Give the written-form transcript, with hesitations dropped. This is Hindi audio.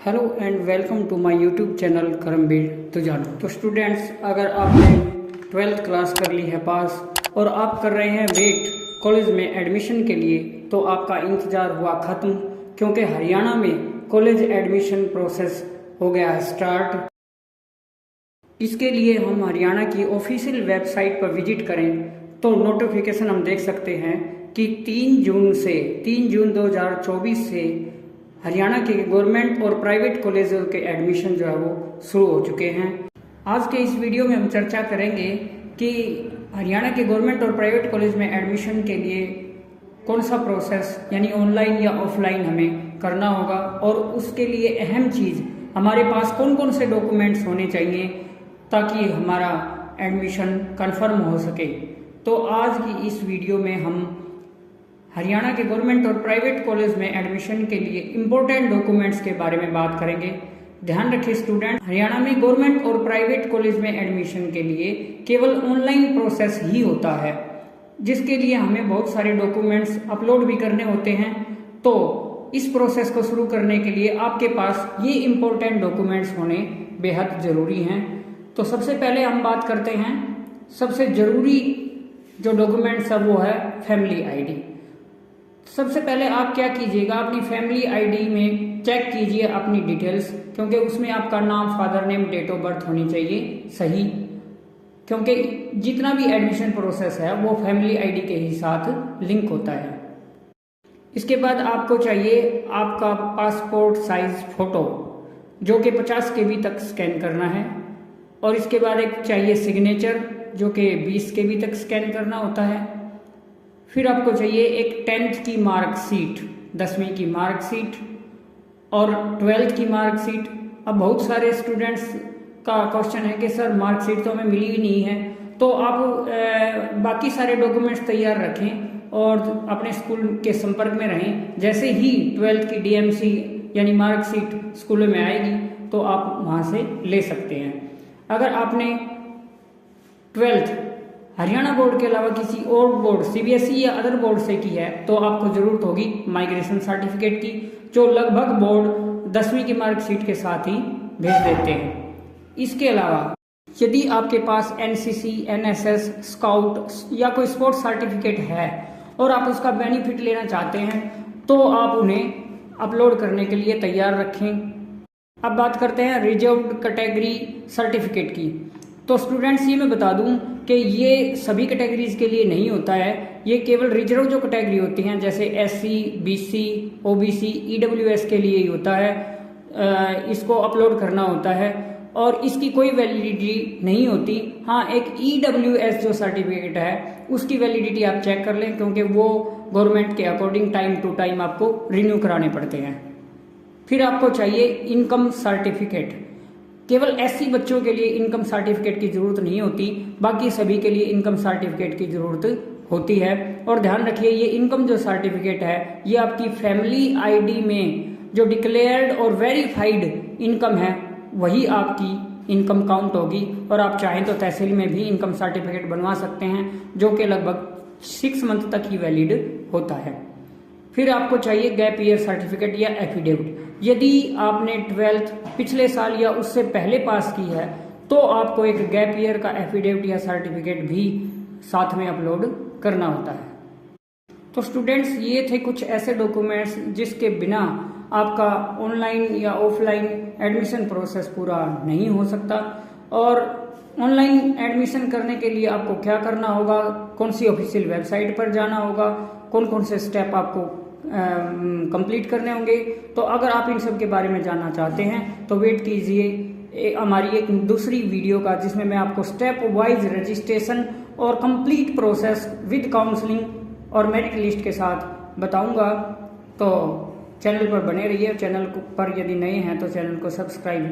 Hello and welcome to my YouTube channel Karambir तो जानो। तो स्टूडेंट्स, अगर आपने 12th क्लास कर ली है पास और आप कर रहे हैं वेट कॉलेज में एडमिशन के लिए, तो आपका इंतज़ार हुआ ख़त्म, क्योंकि हरियाणा में कॉलेज एडमिशन प्रोसेस हो गया है स्टार्ट। इसके लिए हम हरियाणा की ऑफिशियल वेबसाइट पर विजिट करें तो नोटिफिकेशन हम देख सकते हैं कि 3 जून 2024 से हरियाणा के गवर्नमेंट और प्राइवेट कॉलेजों के एडमिशन जो है वो शुरू हो चुके हैं। आज के इस वीडियो में हम चर्चा करेंगे कि हरियाणा के गवर्नमेंट और प्राइवेट कॉलेज में एडमिशन के लिए कौन सा प्रोसेस यानी ऑनलाइन या ऑफलाइन हमें करना होगा, और उसके लिए अहम चीज़ हमारे पास कौन कौन से डॉक्यूमेंट्स होने चाहिए ताकि हमारा एडमिशन कंफर्म हो सके। तो आज की इस वीडियो में हम हरियाणा के गवर्नमेंट और प्राइवेट कॉलेज में एडमिशन के लिए इम्पोर्टेंट डॉक्यूमेंट्स के बारे में बात करेंगे। ध्यान रखिए स्टूडेंट, हरियाणा में गवर्नमेंट और प्राइवेट कॉलेज में एडमिशन के लिए केवल ऑनलाइन प्रोसेस ही होता है, जिसके लिए हमें बहुत सारे डॉक्यूमेंट्स अपलोड भी करने होते हैं। तो इस प्रोसेस को शुरू करने के लिए आपके पास ये इम्पोर्टेंट डॉक्यूमेंट्स होने बेहद ज़रूरी हैं। तो सबसे पहले हम बात करते हैं, सबसे ज़रूरी जो डॉक्यूमेंट्स है वो है फैमिली आईडी। सबसे पहले आप क्या कीजिएगा, अपनी फैमिली आईडी में चेक कीजिए अपनी डिटेल्स, क्योंकि उसमें आपका नाम, father name, date of birth होनी चाहिए सही, क्योंकि जितना भी एडमिशन प्रोसेस है वो फैमिली आईडी के ही साथ लिंक होता है। इसके बाद आपको चाहिए आपका पासपोर्ट साइज फोटो, जो कि 50 KB तक स्कैन करना है, और इसके बाद एक चाहिए सिग्नेचर, जो कि 20 KB तक स्कैन करना होता है। फिर आपको चाहिए एक 10th की मार्कशीट, 10वीं की मार्कशीट और 12th की मार्कशीट। अब बहुत सारे स्टूडेंट्स का क्वेश्चन है कि सर मार्कशीट तो हमें मिली ही नहीं है, तो आप बाकी सारे डॉक्यूमेंट्स तैयार रखें और अपने स्कूल के संपर्क में रहें। जैसे ही 12th की DMC यानी मार्कशीट स्कूल में आएगी तो आप वहाँ से ले सकते हैं। अगर आपने 12th हरियाणा बोर्ड के अलावा किसी और बोर्ड CBSE या अदर बोर्ड से की है तो आपको ज़रूरत होगी माइग्रेशन सर्टिफिकेट की, जो लगभग बोर्ड 10वीं की मार्कशीट के साथ ही भेज देते हैं। इसके अलावा यदि आपके पास NCC, NSS, स्काउट या कोई स्पोर्ट्स सर्टिफिकेट है और आप उसका बेनिफिट लेना चाहते हैं तो आप उन्हें अपलोड करने के लिए तैयार रखें। अब बात करते हैं रिजर्व्ड कैटेगरी सर्टिफिकेट की। तो स्टूडेंट्स, ये मैं बता दूं कि ये सभी कैटेगरीज के लिए नहीं होता है, ये केवल रिजर्व जो कैटेगरी होती हैं जैसे SC, BC, OBC, EWS के लिए ही होता है। इसको अपलोड करना होता है और इसकी कोई वैलिडिटी नहीं होती। हाँ, एक EWS जो सर्टिफिकेट है उसकी वैलिडिटी आप चेक कर लें, क्योंकि वो गवर्नमेंट के अकॉर्डिंग टाइम टू टाइम आपको रिन्यू कराने पड़ते हैं। फिर आपको चाहिए इनकम सर्टिफिकेट। केवल SC बच्चों के लिए इनकम सर्टिफिकेट की ज़रूरत नहीं होती, बाकी सभी के लिए इनकम सर्टिफिकेट की ज़रूरत होती है। और ध्यान रखिए, ये इनकम जो सर्टिफिकेट है ये आपकी फैमिली आईडी में जो डिक्लेयर्ड और वेरीफाइड इनकम है वही आपकी इनकम काउंट होगी, और आप चाहें तो तहसील में भी इनकम सर्टिफिकेट बनवा सकते हैं, जो कि लगभग 6 मंथ तक ही वैलिड होता है। फिर आपको चाहिए गैप ईयर सर्टिफिकेट या एफिडेविट। यदि आपने 12th पिछले साल या उससे पहले पास की है तो आपको एक गैप ईयर का एफिडेविट या सर्टिफिकेट भी साथ में अपलोड करना होता है। तो स्टूडेंट्स, ये थे कुछ ऐसे डॉक्यूमेंट्स जिसके बिना आपका ऑनलाइन या ऑफलाइन एडमिशन प्रोसेस पूरा नहीं हो सकता। और ऑनलाइन एडमिशन करने के लिए आपको क्या करना होगा, कौन सी ऑफिशियल वेबसाइट पर जाना होगा, कौन कौन से स्टेप आपको कंप्लीट करने होंगे। तो अगर आप इन सब के बारे में जानना चाहते हैं तो वेट कीजिए हमारी एक दूसरी वीडियो का, जिसमें मैं आपको स्टेप वाइज रजिस्ट्रेशन और कंप्लीट प्रोसेस विद काउंसलिंग और मेरिट लिस्ट के साथ बताऊंगा। तो चैनल पर बने रहिए। चैनल पर यदि नए हैं तो चैनल को सब्सक्राइब